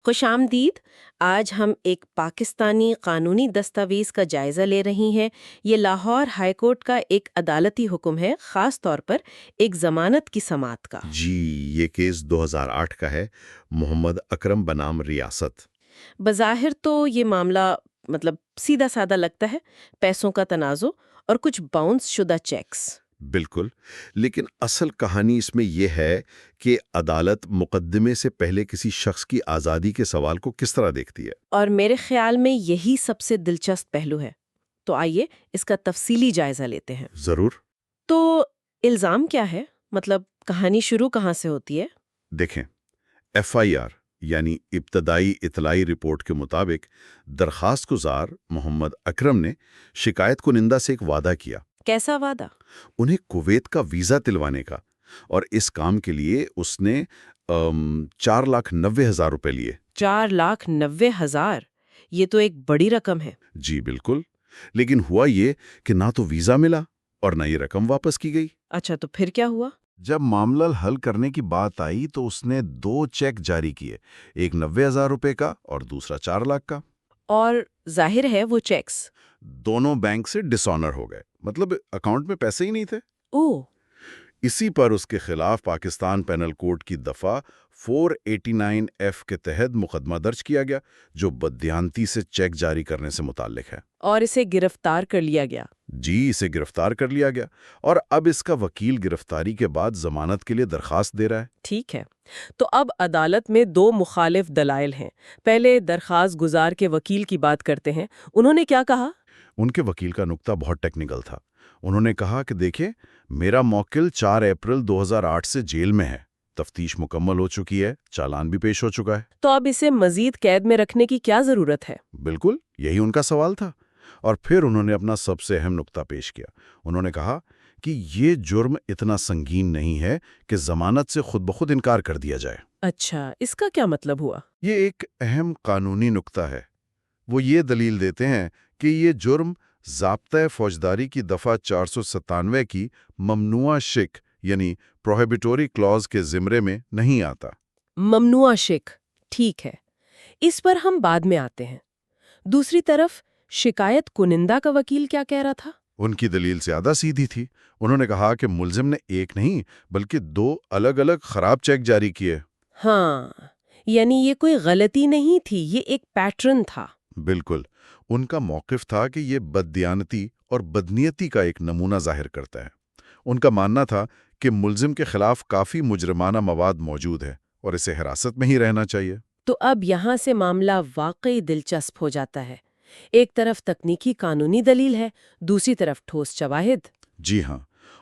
خوش آمدید۔ آج ہم ایک پاکستانی قانونی دستاویز کا جائزہ لے رہی ہیں۔ یہ لاہور ہائی کورٹ کا ایک عدالتی حکم ہے، خاص طور پر ایک ضمانت کی سماعت کا۔ جی، یہ کیس 2008 کا ہے، محمد اکرم بنام ریاست۔ بظاہر تو یہ معاملہ سیدھا سادہ لگتا ہے، پیسوں کا تنازع اور کچھ باؤنس شدہ چیکس۔ بالکل، لیکن اصل کہانی اس میں یہ ہے کہ عدالت مقدمے سے پہلے کسی شخص کی آزادی کے سوال کو کس طرح دیکھتی ہے۔ اور میرے خیال میں یہی سب سے دلچسپ پہلو ہے۔ تو آئیے اس کا تفصیلی جائزہ لیتے ہیں۔ ضرور۔ تو الزام کیا ہے؟ کہانی شروع کہاں سے ہوتی ہے؟ دیکھیں، FIR یعنی ابتدائی اطلاعی رپورٹ کے مطابق درخواست گزار محمد اکرم نے شکایت کنندہ سے ایک وعدہ کیا، کیسا وعدہ؟ انہیں کویت کا ویزا دلوانے کا، اور اس کام کے لیے اس نے 4,90,000 روپے لیے۔ 4,90,000؟ یہ تو ایک بڑی رقم ہے۔ جی بالکل، لیکن ہوا یہ کہ نہ تو ویزا ملا اور نہ یہ رقم واپس کی گئی۔ اچھا، تو پھر کیا ہوا؟ جب معاملہ حل کرنے کی بات آئی تو اس نے 2 چیک جاری کیے، ایک 90,000 روپے کا اور دوسرا 4 لاکھ کا۔ اور ظاہر ہے وہ چیکس دونوں بینک سے ڈس آنر ہو گئے، مطلب اکاؤنٹ میں پیسے ہی نہیں تھے۔ اوہ! اسی پر اس کے خلاف پاکستان پینل کوڈ کی دفعہ 489F کے تحت مقدمہ درج کیا گیا، جو بددیانتی سے چیک جاری کرنے سے متعلق ہے۔ اور اسے گرفتار کر لیا گیا؟ جی، اسے گرفتار کر لیا گیا، اور اب اس کا وکیل گرفتاری کے بعد ضمانت کے لیے درخواست دے رہا ہے۔ ٹھیک ہے، تو اب عدالت میں 2 مخالف دلائل ہیں۔ پہلے درخواست گزار کے وکیل کی بات کرتے ہیں، انہوں نے کیا کہا؟ ان کے وکیل کا نکتہ بہت ٹیکنیکل تھا۔ انہوں نے کہا کہ دیکھیں، میرا موکل 4 اپریل 2008 سے جیل میں ہے، تفتیش مکمل ہو چکی ہے، چالان بھی پیش ہو چکا ہے۔ تو اب اسے مزید قید میں رکھنے کی کیا ضرورت ہے؟ بالکل، یہی ان کا سوال تھا۔ اور پھر انہوں نے اپنا سب سے اہم نکتہ پیش کیا۔ انہوں نے کہا کہ یہ جرم اتنا سنگین نہیں ہے کہ ضمانت سے خود بخود انکار کر دیا جائے۔ اچھا، اس کا کیا مطلب ہوا؟ یہ ایک اہم قانونی نکتہ ہے۔ وہ یہ دلیل دیتے ہیں کہ یہ جرم ضابطۂ فوجداری کی دفعہ 497 کی ممنوعہ شک یعنی پروہیبیٹوری کلاز کے زمرے میں نہیں آتا۔ ممنوعہ شک، ٹھیک ہے، اس پر ہم بعد میں آتے ہیں۔ دوسری طرف شکایت کنندہ کا وکیل کیا کہہ رہا تھا؟ ان کی دلیل زیادہ سیدھی تھی۔ انہوں نے کہا کہ ملزم نے ایک نہیں بلکہ 2 الگ الگ خراب چیک جاری کیے۔ ہاں، یعنی یہ کوئی غلطی نہیں تھی، یہ ایک پیٹرن تھا۔ بالکل، ان کا موقف تھا کہ یہ بددیانتی اور بدنیتی کا ایک نمونہ ظاہر کرتا ہے۔ ان کا ماننا تھا کہ ملزم کے خلاف کافی مجرمانہ مواد موجود ہے اور اسے حراست میں ہی رہنا چاہیے۔ تو اب یہاں سے معاملہ واقعی دلچسپ ہو جاتا ہے۔ ایک طرف تکنیکی قانونی دلیل ہے، دوسری طرف ٹھوس شواہد۔ جی ہاں،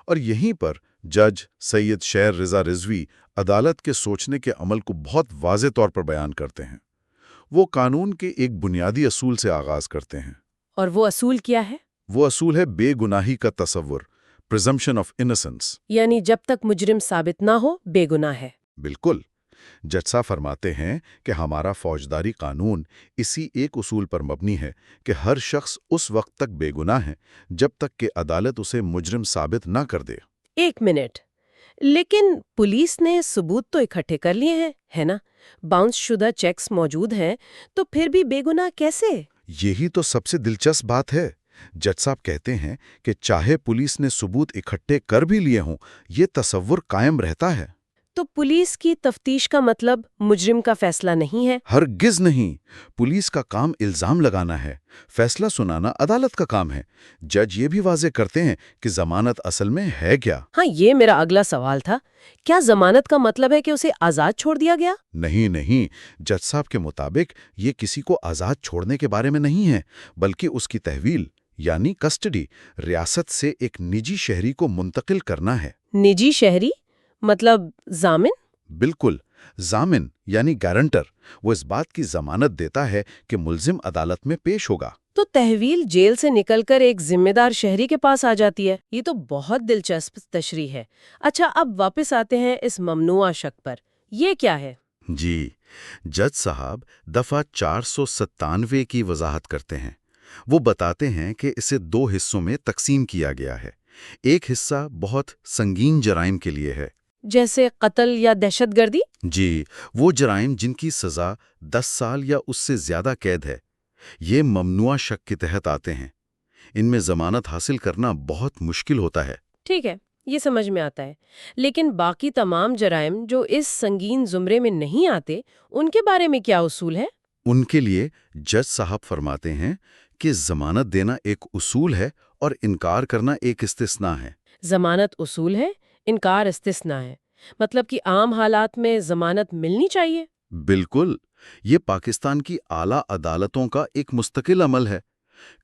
اور یہیں پر جج سید شیر رضا رضوی عدالت کے سوچنے کے عمل کو بہت واضح طور پر بیان کرتے ہیں۔ وہ قانون کے ایک بنیادی اصول سے آغاز کرتے ہیں۔ اور وہ اصول کیا ہے؟ وہ اصول ہے بے گناہی کا تصور، پریزمپشن آف انوسنس۔ یعنی جب تک مجرم ثابت نہ ہو، بے گناہ ہے۔ بالکل، جج صاحب فرماتے ہیں کہ ہمارا فوجداری قانون اسی ایک اصول پر مبنی ہے کہ ہر شخص اس وقت تک بے گناہ ہے جب تک کہ عدالت اسے مجرم ثابت نہ کر دے۔ ایک منٹ، لیکن پولیس نے ثبوت تو اکٹھے کر لیے ہیں، ہے نا؟ باؤنس شدہ چیکس موجود ہیں، تو پھر بھی بے گناہ کیسے؟ یہی تو سب سے دلچسپ بات ہے۔ جج صاحب کہتے ہیں کہ چاہے پولیس نے ثبوت اکٹھے کر بھی لیے ہوں، یہ تصور قائم رہتا ہے۔ تو پولیس کی تفتیش کا مطلب مجرم کا فیصلہ نہیں ہے؟ ہرگز نہیں۔ پولیس کا کام الزام لگانا ہے، فیصلہ سنانا عدالت کا کام ہے۔ جج یہ بھی واضح کرتے ہیں کہ ضمانت اصل میں ہے کیا۔ ہاں، یہ میرا اگلا سوال تھا۔ کیا ضمانت کا مطلب ہے کہ اسے آزاد چھوڑ دیا گیا؟ نہیں، جج صاحب کے مطابق یہ کسی کو آزاد چھوڑنے کے بارے میں نہیں ہے، بلکہ اس کی تحویل یعنی کسٹڈی ریاست سے ایک نجی شہری کو منتقل کرنا ہے۔ نجی شہری مطلب ضامن؟ بالکل، ضامن یعنی گارنٹر۔ وہ اس بات کی ضمانت دیتا ہے کہ ملزم عدالت میں پیش ہوگا۔ تو تحویل جیل سے نکل کر ایک ذمہ دار شہری کے پاس آ جاتی ہے۔ یہ تو بہت دلچسپ تشریح ہے۔ اچھا، اب واپس آتے ہیں اس ممنوعہ شک پر۔ یہ کیا ہے؟ جی، جج صاحب دفعہ 497 کی وضاحت کرتے ہیں۔ وہ بتاتے ہیں کہ اسے 2 حصوں میں تقسیم کیا گیا ہے۔ ایک حصہ بہت سنگین جرائم کے لیے ہے، جیسے قتل یا دہشت گردی؟ جی، وہ جرائم جن کی سزا 10 سال یا اس سے زیادہ قید ہے، یہ ممنوع شک کے تحت آتے ہیں۔ ان میں ضمانت حاصل کرنا بہت مشکل ہوتا ہے۔ ٹھیک ہے، یہ سمجھ میں آتا ہے، لیکن باقی تمام جرائم جو اس سنگین زمرے میں نہیں آتے، ان کے بارے میں کیا اصول ہے؟ ان کے لیے جج صاحب فرماتے ہیں کہ ضمانت دینا ایک اصول ہے اور انکار کرنا ایک استثناء ہے۔ ضمانت اصول ہے، انکار استثناء ہے، مطلب کہ عام حالات میں ضمانت ملنی چاہیے؟ بالکل، یہ پاکستان کی اعلیٰ عدالتوں کا ایک مستقل عمل ہے۔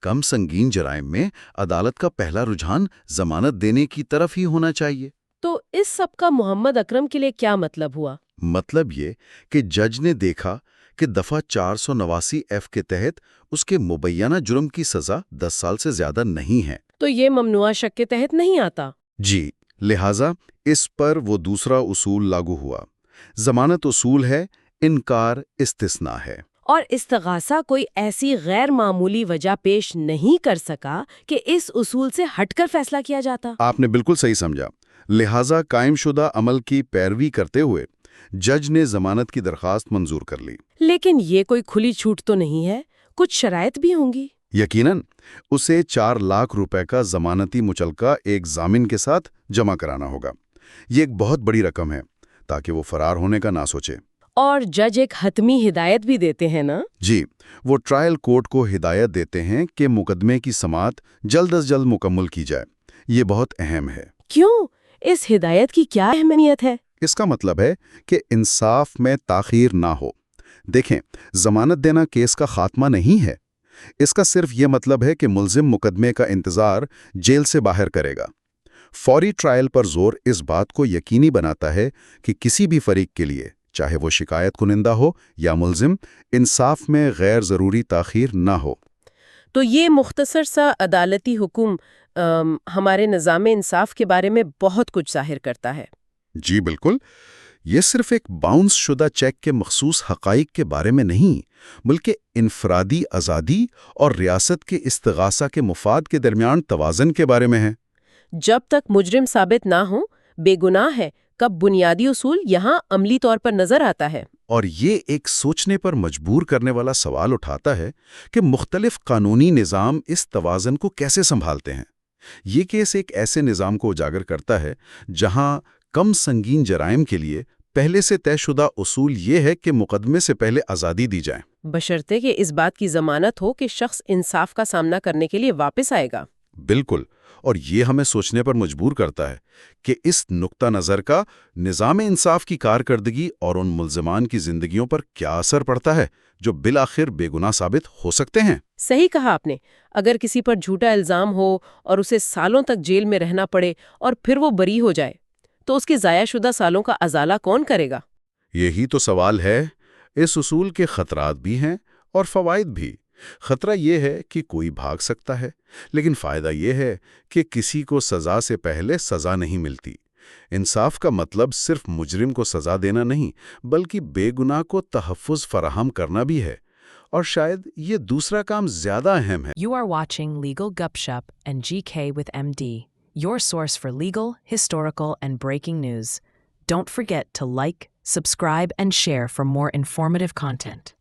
کم سنگین جرائم میں عدالت کا پہلا رجحان ضمانت دینے کی طرف ہی ہونا چاہیے۔ تو اس سب کا محمد اکرم کے لیے کیا مطلب ہوا؟ مطلب یہ کہ جج نے دیکھا کہ دفعہ 489 کے تحت اس کے مبینہ جرم کی سزا 10 سال سے زیادہ نہیں ہے۔ تو یہ ممنوع شک کے تحت نہیں آتا؟ جی، لہٰذا اس پر وہ دوسرا اصول لاگو ہوا۔ ضمانت اصول ہے، انکار استثناء ہے۔ اور استغاثہ کوئی ایسی غیر معمولی وجہ پیش نہیں کر سکا کہ اس اصول سے ہٹ کر فیصلہ کیا جاتا؟ آپ نے بالکل صحیح سمجھا۔ لہٰذا قائم شدہ عمل کی پیروی کرتے ہوئے جج نے ضمانت کی درخواست منظور کر لی۔ لیکن یہ کوئی کھلی چھوٹ تو نہیں ہے، کچھ شرائط بھی ہوں گی؟ یقیناً، اسے 4 لاکھ روپے کا ضمانتی مچلقہ ایک ضامن کے ساتھ جمع کرانا ہوگا۔ یہ ایک بہت بڑی رقم ہے تاکہ وہ فرار ہونے کا نہ سوچے۔ اور جج ایک حتمی ہدایت بھی دیتے ہیں نا؟ جی، وہ ٹرائل کورٹ کو ہدایت دیتے ہیں کہ مقدمے کی سماعت جلد از جلد مکمل کی جائے۔ یہ بہت اہم ہے۔ کیوں؟ اس ہدایت کی کیا اہمیت ہے؟ اس کا مطلب ہے کہ انصاف میں تاخیر نہ ہو۔ دیکھیں، ضمانت دینا کیس کا خاتمہ نہیں ہے۔ اس کا صرف یہ مطلب ہے کہ ملزم مقدمے کا انتظار جیل سے باہر کرے گا۔ فوری ٹرائل پر زور اس بات کو یقینی بناتا ہے کہ کسی بھی فریق کے لیے، چاہے وہ شکایت کنندہ ہو یا ملزم، انصاف میں غیر ضروری تاخیر نہ ہو۔ تو یہ مختصر سا عدالتی حکم ہمارے نظام انصاف کے بارے میں بہت کچھ ظاہر کرتا ہے۔ جی بالکل، یہ صرف ایک باؤنس شدہ چیک کے مخصوص حقائق کے بارے میں نہیں، بلکہ انفرادی آزادی اور ریاست کے استغاثہ کے مفاد کے درمیان توازن کے بارے میں ہے۔ جب تک مجرم ثابت نہ ہو، بے گناہ ہے، کا بنیادی اصول یہاں عملی طور پر نظر آتا ہے۔ اور یہ ایک سوچنے پر مجبور کرنے والا سوال اٹھاتا ہے کہ مختلف قانونی نظام اس توازن کو کیسے سنبھالتے ہیں۔ یہ کیس ایک ایسے نظام کو اجاگر کرتا ہے جہاں کم سنگین جرائم کے لیے پہلے سے طے شدہ اصول یہ ہے کہ مقدمے سے پہلے آزادی دی جائے، بشرطے کہ اس بات کی ضمانت ہو کہ شخص انصاف کا سامنا کرنے کے لیے واپس آئے گا۔ بالکل، اور یہ ہمیں سوچنے پر مجبور کرتا ہے کہ اس نقطہ نظر کا نظام انصاف کی کارکردگی اور ان ملزمان کی زندگیوں پر کیا اثر پڑتا ہے جو بالآخر بے گناہ ثابت ہو سکتے ہیں۔ صحیح کہا آپ نے۔ اگر کسی پر جھوٹا الزام ہو اور اسے سالوں تک جیل میں رہنا پڑے اور پھر وہ بری ہو جائے، تو اس کے ضائع شدہ سالوں کا ازالہ کون کرے گا؟ یہی تو سوال ہے۔ اس اصول کے خطرات بھی ہیں اور فوائد بھی۔ خطرہ یہ ہے کہ کوئی بھاگ سکتا ہے، لیکن فائدہ یہ ہے کہ کسی کو سزا سے پہلے سزا نہیں ملتی۔ انصاف کا مطلب صرف مجرم کو سزا دینا نہیں، بلکہ بے گناہ کو تحفظ فراہم کرنا بھی ہے، اور شاید یہ دوسرا کام زیادہ اہم ہے۔ You are watching Legal Gupshup and GK with MD, your source for legal, historical, and breaking news. Don't forget to like, subscribe, and share for more informative content.